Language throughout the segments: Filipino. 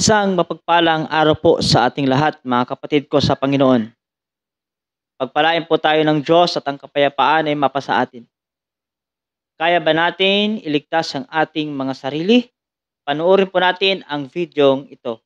Isang mapagpalang araw po sa ating lahat, mga kapatid ko sa Panginoon. Pagpalain po tayo ng Diyos at ang kapayapaan ay mapasa atin. Kaya ba natin iligtas ang ating mga sarili? Panoorin po natin ang videong ito.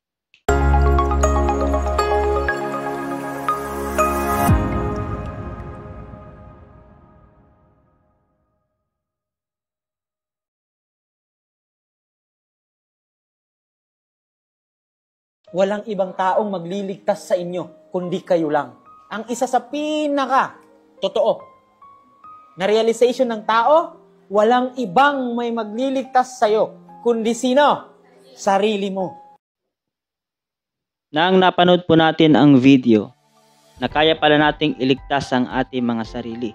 Walang ibang taong magliligtas sa inyo, kundi kayo lang. Ang isa sa totoo na realization ng tao, walang ibang may magliligtas sa iyo, kundi sino? Sarili mo. Nang napanood po natin ang video, na kaya pala nating iligtas ang ating mga sarili.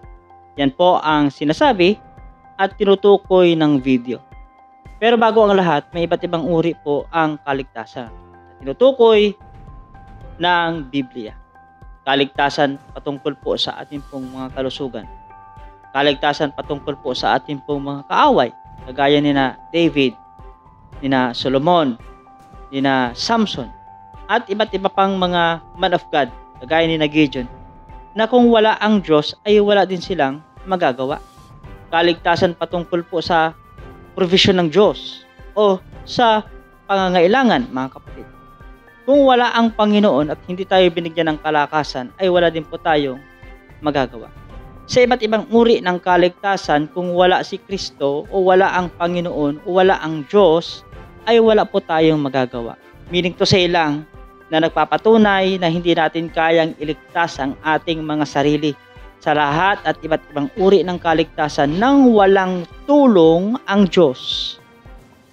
Yan po ang sinasabi at tinutukoy ng video. Pero bago ang lahat, may iba't ibang uri po ang kaligtasan. Tinutukoy ng Biblia. Kaligtasan patungkol po sa ating pong mga kalusugan. Kaligtasan patungkol po sa ating pong mga kaaway. Kagaya ni na David, ni na Solomon, ni na Samson, at iba't iba pang mga man of God, kagaya ni na Gideon, na kung wala ang Diyos ay wala din silang magagawa. Kaligtasan patungkol po sa provision ng Diyos o sa pangangailangan, mga kapatid. Kung wala ang Panginoon at hindi tayo binigyan ng kalakasan, ay wala din po tayong magagawa. Sa iba't ibang uri ng kaligtasan, kung wala si Kristo o wala ang Panginoon o wala ang Diyos, ay wala po tayong magagawa. Meaning to say lang na nagpapatunay na hindi natin kayang iligtas ang ating mga sarili sa lahat at iba't ibang uri ng kaligtasan nang walang tulong ang Diyos.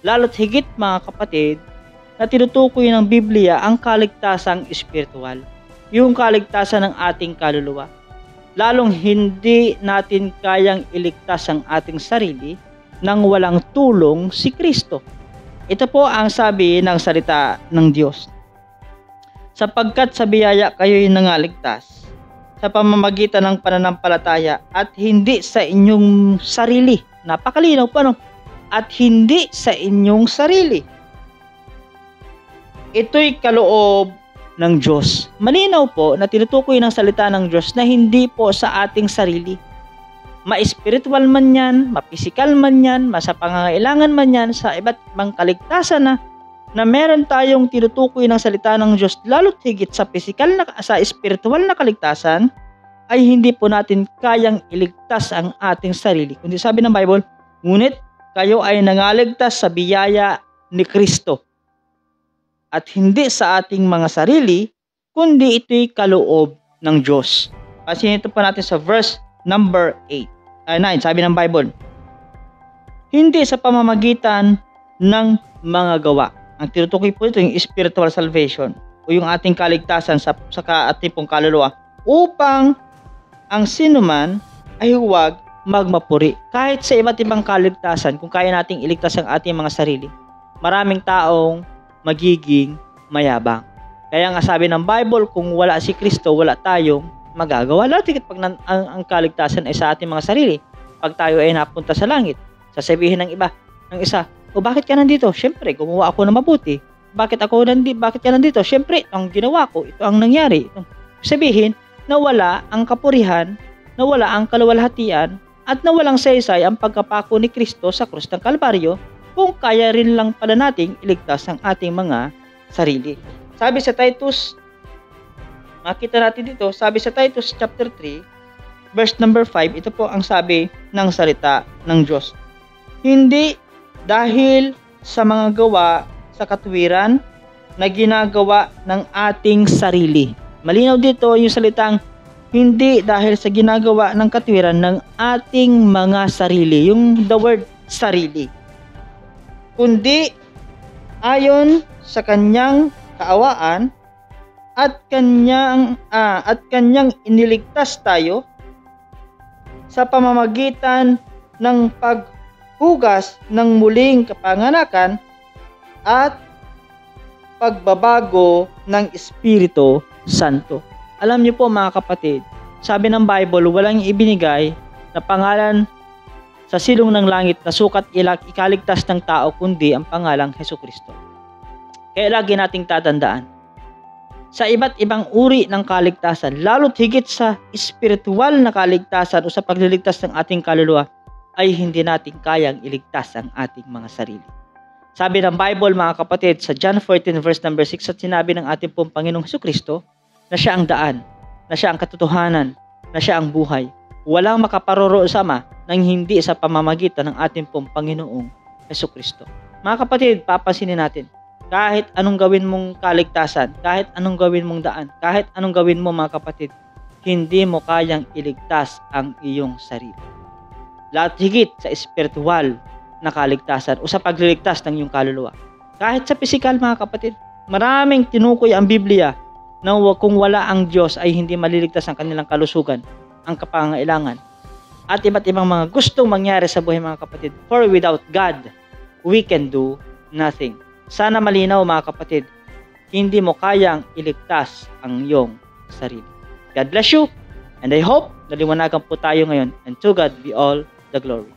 Lalo't higit, mga kapatid, na tinutukoy ng Biblia ang kaligtasang espiritual, yung kaligtasan ng ating kaluluwa. Lalong hindi natin kayang iligtas ang ating sarili nang walang tulong si Kristo. Ito po ang sabi ng salita ng Diyos. Sapagkat sa biyaya kayo'y nangaligtas sa pamamagitan ng pananampalataya at hindi sa inyong sarili. Napakalinaw po, no? At hindi sa inyong sarili. Ito'y kaloob ng Diyos. Malinaw po na tinutukoy ng salita ng Diyos na hindi po sa ating sarili. Ma-spiritual man yan, ma-physical man yan, sa pangangailangan man yan, sa iba't ibang kaligtasan na meron tayong tinutukoy ng salita ng Diyos, lalo't higit sa physical na, sa spiritual na kaligtasan, ay hindi po natin kayang iligtas ang ating sarili. Kundi sabi ng Bible, ngunit kayo ay nangaligtas sa biyaya ni Kristo. At hindi sa ating mga sarili, kundi ito'y kaloob ng Diyos. Kasi ito pa natin sa verse number 9. Sabi ng Bible, hindi sa pamamagitan ng mga gawa. Ang tinutukoy po ito yung spiritual salvation o yung ating kaligtasan sa ating pong kaluluwa upang ang sinuman ay huwag magmapuri. Kahit sa iba't ibang kaligtasan, kung kaya nating iligtas ang ating mga sarili, maraming taong magiging mayabang. Kaya nga sabi ng Bible, kung wala si Kristo, wala tayong magagawa. Lalo tigit pag ang kaligtasan ay sa ating mga sarili. Pag tayo ay napunta sa langit, sasabihin ng isa, o bakit ka nandito? Siyempre, gumawa ako na mabuti. Bakit ka nandito? Siyempre, ang ginawa ko, ito ang nangyari. Sabihin na wala ang kapurihan, na wala ang kaluwalhatian, at na walang saysay ang pagkapako ni Kristo sa krus ng Kalbaryo, kung kaya rin lang pala nating iligtas ang ating mga sarili. Sabi sa Titus, makita natin dito, sabi sa Titus chapter 3, verse number 5, ito po ang sabi ng salita ng Diyos. Hindi dahil sa mga gawa sa katuwiran na ginagawa ng ating sarili. Malinaw dito yung salitang hindi dahil sa ginagawa ng katwiran ng ating mga sarili. Yung the word sarili. Kundi ayon sa kanyang kaawaan at kanyang iniligtas tayo sa pamamagitan ng paghugas ng muling kapanganakan at pagbabago ng Espiritu Santo. Alam niyo po, mga kapatid, sabi ng Bible, walang ibinigay na pangalan sa silong ng langit na sukat ikaligtas ng tao kundi ang pangalang Hesukristo. Kaya lagi nating tatandaan, sa iba't ibang uri ng kaligtasan, lalo't higit sa espiritual na kaligtasan o sa pagliligtas ng ating kaluluwa, ay hindi natin kayang iligtas ang ating mga sarili. Sabi ng Bible, mga kapatid, sa John 14 verse number 6, at sinabi ng ating pong Panginoong Hesukristo na siya ang daan, na siya ang katotohanan, na siya ang buhay. Walang makaparoro sa Ama nang hindi sa pamamagitan ng ating pong Panginoong Hesukristo. Mga kapatid, papansinin natin, kahit anong gawin mong kaligtasan, kahit anong gawin mong daan, kahit anong gawin mo, mga kapatid, hindi mo kayang iligtas ang iyong sarili. Lahat higit sa espiritual na kaligtasan o sa pagliligtas ng iyong kaluluwa. Kahit sa pisikal, mga kapatid, maraming tinukoy ang Biblia na kung wala ang Diyos ay hindi maliligtas ang kanilang kalusugan, ang kapangailangan, at iba't ibang mga gustong mangyari sa buhay, mga kapatid. For without God, we can do nothing. Sana malinaw, mga kapatid, hindi mo kayang iligtas ang iyong sarili. God bless you, and I hope naliwanagan po tayo ngayon, and to God be all the glory.